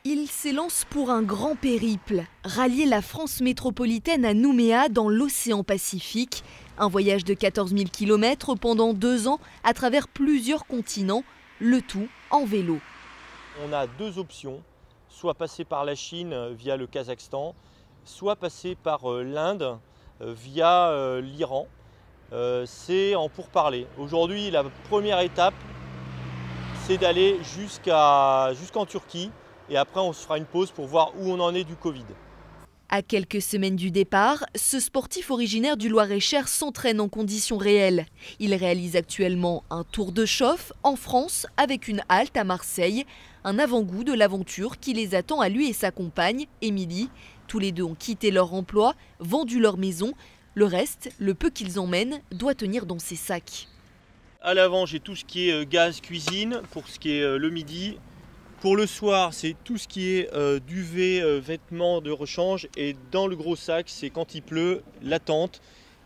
Il s'élance pour un grand périple, rallier la France métropolitaine à Nouméa dans l'océan Pacifique. Un voyage de 14 000 km pendant 2 ans à travers plusieurs continents, le tout en vélo. On a deux options, soit passer par la Chine via le Kazakhstan, soit passer par l'Inde via l'Iran. C'est en pourparlers. Aujourd'hui, la première étape, c'est d'aller jusqu'en Turquie. Et après, on se fera une pause pour voir où on en est du Covid. À quelques semaines du départ, ce sportif originaire du Loir-et-Cher s'entraîne en conditions réelles. Il réalise actuellement un tour de chauffe en France avec une halte à Marseille. Un avant-goût de l'aventure qui les attend à lui et sa compagne, Émilie. Tous les deux ont quitté leur emploi, vendu leur maison. Le reste, le peu qu'ils emmènent, doit tenir dans ses sacs. À l'avant, j'ai tout ce qui est gaz, cuisine, pour ce qui est le midi. Pour le soir, c'est tout ce qui est duvet, vêtements de rechange. Et dans le gros sac, c'est quand il pleut, la tente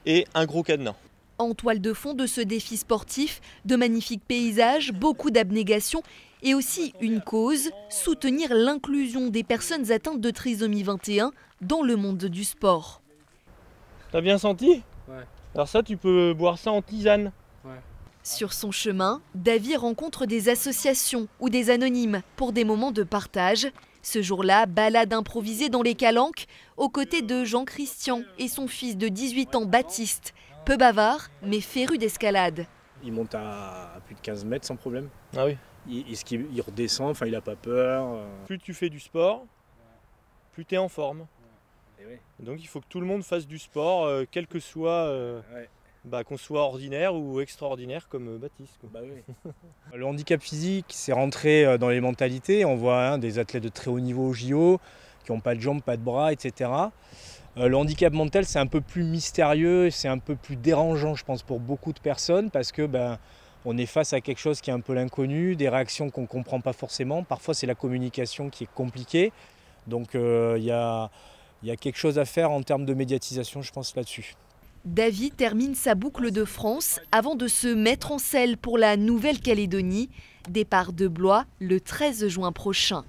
et un gros cadenas. En toile de fond de ce défi sportif, de magnifiques paysages, beaucoup d'abnégation et aussi une cause, soutenir l'inclusion des personnes atteintes de trisomie 21 dans le monde du sport. T'as bien senti? Ouais. Alors ça, tu peux boire ça en tisane. Ouais. Sur son chemin, Davy rencontre des associations ou des anonymes pour des moments de partage. Ce jour-là, balade improvisée dans les calanques, aux côtés de Jean-Christian et son fils de 18 ans, Baptiste. Peu bavard, mais féru d'escalade. Il monte à plus de 15 mètres sans problème. Ah oui. Il redescend, enfin il n'a pas peur. Plus tu fais du sport, plus tu es en forme. Et oui. Donc il faut que tout le monde fasse du sport, quel que soit, qu'on soit ordinaire ou extraordinaire comme Baptiste. Bah oui. Le handicap physique, c'est rentré dans les mentalités. On voit des athlètes de très haut niveau au JO qui n'ont pas de jambes, pas de bras, etc. Le handicap mental, c'est un peu plus mystérieux, c'est un peu plus dérangeant, je pense, pour beaucoup de personnes parce que on est face à quelque chose qui est un peu l'inconnu, des réactions qu'on ne comprend pas forcément. Parfois, c'est la communication qui est compliquée. Donc, il y a quelque chose à faire en termes de médiatisation, je pense, là-dessus. Davy termine sa boucle de France avant de se mettre en selle pour la Nouvelle-Calédonie. Départ de Blois le 13 juin prochain.